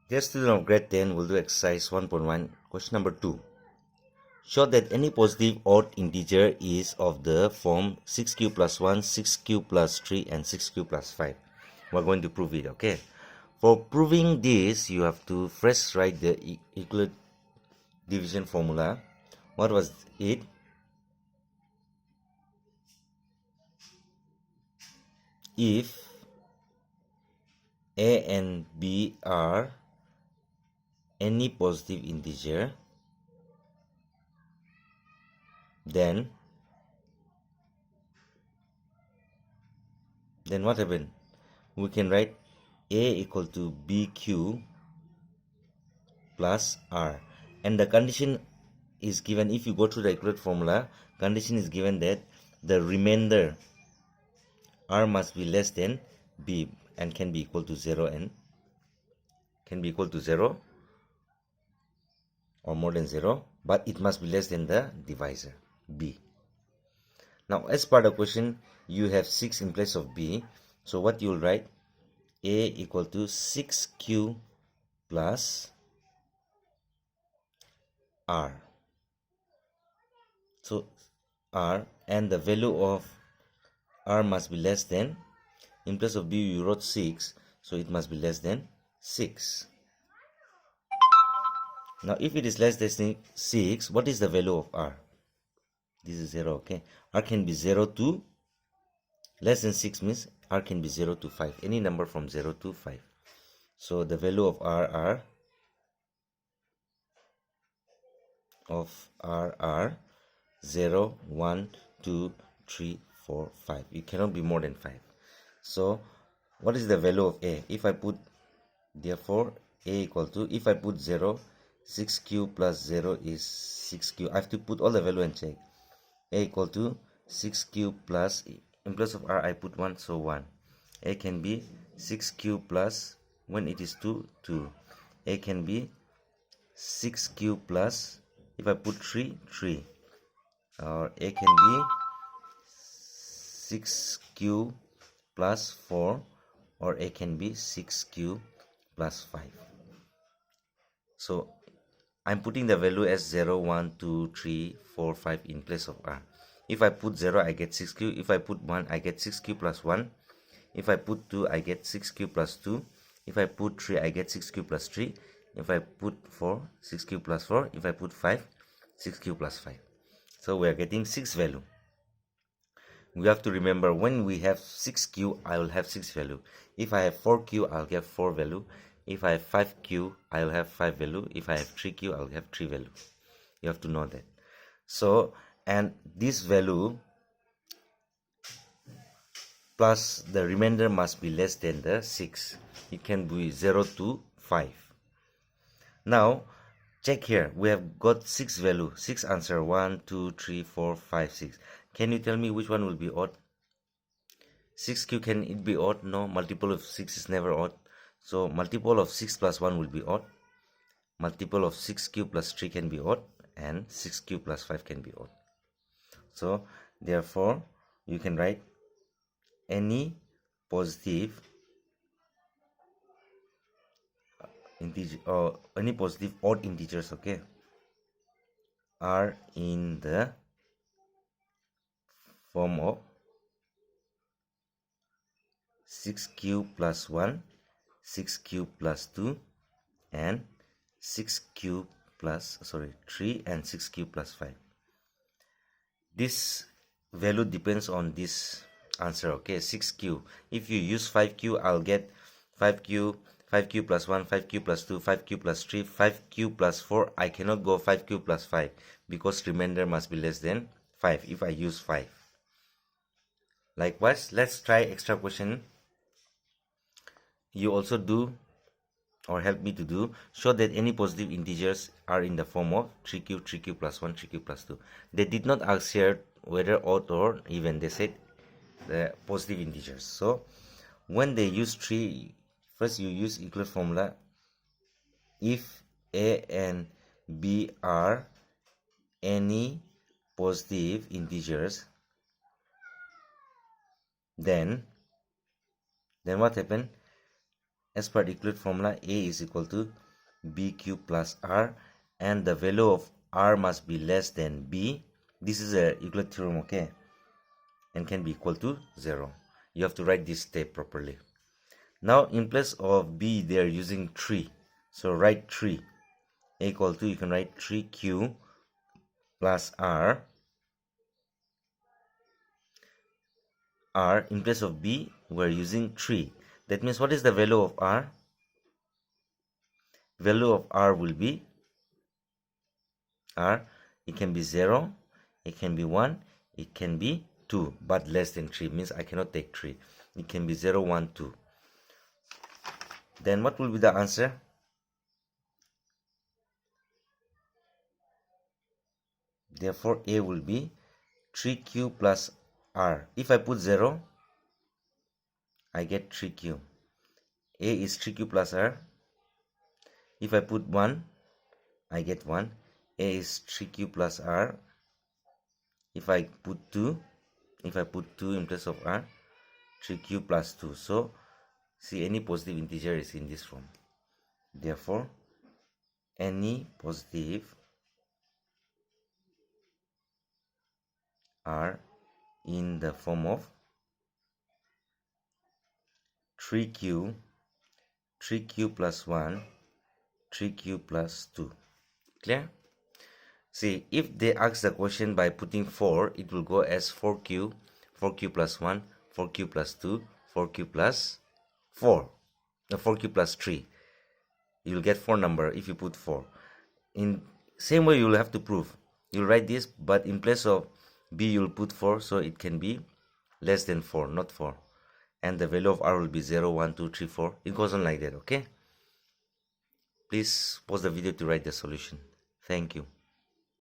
Dear student of grade 10, we'll do exercise 1.1, question number 2. Show that any positive odd integer is of the form 6q plus 1, 6q plus 3 and 6q plus 5. We're going to prove it, okay? For proving this, you have to first write the equal division formula. What was it? If a and b are any positive integer, then what happened? We can write a equal to bq plus r, and the condition is given. If you go through the equal formula, condition is given that the remainder r must be less than b and can be equal to 0 and can be equal to 0 or more than 0, but it must be less than the divisor b. Now as part of the question, you have 6 in place of b, so what you will write, a equal to 6q plus r. So r, and the value of r must be less than, in place of b you wrote 6, so it must be less than 6. Now if it is less than 6, what is the value of r? This is 0, okay? R can be 0 to, less than 6 means r can be 0 to 5, any number from 0 to 5. So the value of r are 0, 1, 2, 3, 4, 5. It cannot be more than 5. So what is the value of a? If I put, therefore a equal to, if I put 0, 6q plus 0 is 6q. I have to put all the value and check. A equal to 6q plus, in place of r I put 1, so 1. A can be 6q plus, when it is 2, 2. A can be 6q plus, if I put 3, 3. Or a can be 6q plus 4, or a can be 6q plus 5. So I'm putting the value as 0, 1, 2, 3, 4, 5 in place of r. If I put 0, I get 6q. If I put 1, I get 6q plus 1. If I put 2, I get 6q plus 2. If I put 3, I get 6q plus 3. If I put 4, 6q plus 4. If I put 5, 6q plus 5. So we are getting 6 value. We have to remember, when we have 6q, I will have 6 value. If I have 4q, I'll get 4 value. If I have 5q, I'll have 5 value. If I have 3q, I'll have 3 value. You have to know that. So, and this value plus the remainder must be less than the 6. It can be 0 to 5. Now, check here. We have got 6 value, 6 answer, 1, 2, 3, 4, 5, 6. Can you tell me which one will be odd? 6q, can it be odd? No, multiple of 6 is never odd. So multiple of 6 plus 1 will be odd. Multiple of 6q plus 3 can be odd, and 6q plus 5 can be odd. So therefore you can write any positive integer or any positive odd integers, okay, are in the form of 6q plus 1, 6q plus 2, and 6q plus 3 and 6q plus 5. This value depends on this answer, okay? 6q. If you use 5q, I'll get 5q, 5q plus 1, 5q plus 2, 5q plus 3, 5q plus 4. I cannot go 5q plus 5 because remainder must be less than 5 if I use 5. Likewise, let's try extra question. You also do, or help me to do, show that any positive integers are in the form of 3q, 3q plus 1, 3q plus 2. They did not ask here whether odd or even. They said the positive integers. So when they use 3, first you use equal formula. If a and b are any positive integers, then what happened? as per the Euclid formula, A is equal to B cube plus R, and the value of R must be less than B. This is a Euclid theorem, okay, and can be equal to 0. You have to write this step properly. Now in place of B they are using 3, so write 3. A equal to, you can write 3Q plus R. In place of B we are using 3. That means what is the value of R? Value of R will be R. It can be 0, it can be 1, it can be 2, but less than 3 means I cannot take 3. It can be 0, 1, 2. Then what will be the answer? Therefore A will be 3Q plus R. If I put 0, I get 3Q. A is 3Q plus R. If I put 1, I get 1. A is 3Q plus R. If I put 2 in place of R, 3Q plus 2. So see, any positive integer is in this form. Therefore any positive R in the form of 3Q plus 1, 3Q plus 2. Clear? See, if they ask the question by putting 4, it will go as 4Q plus 1, 4Q plus 2, 4Q plus 4, 4Q plus 3. You will get 4 number if you put 4. In same way you will have to prove. You will write this, but in place of B you will put 4, so it can be less than 4, not 4. And the value of R will be 0, 1, 2, 3, 4. It goes on like that, okay? Please pause the video to write the solution. Thank you.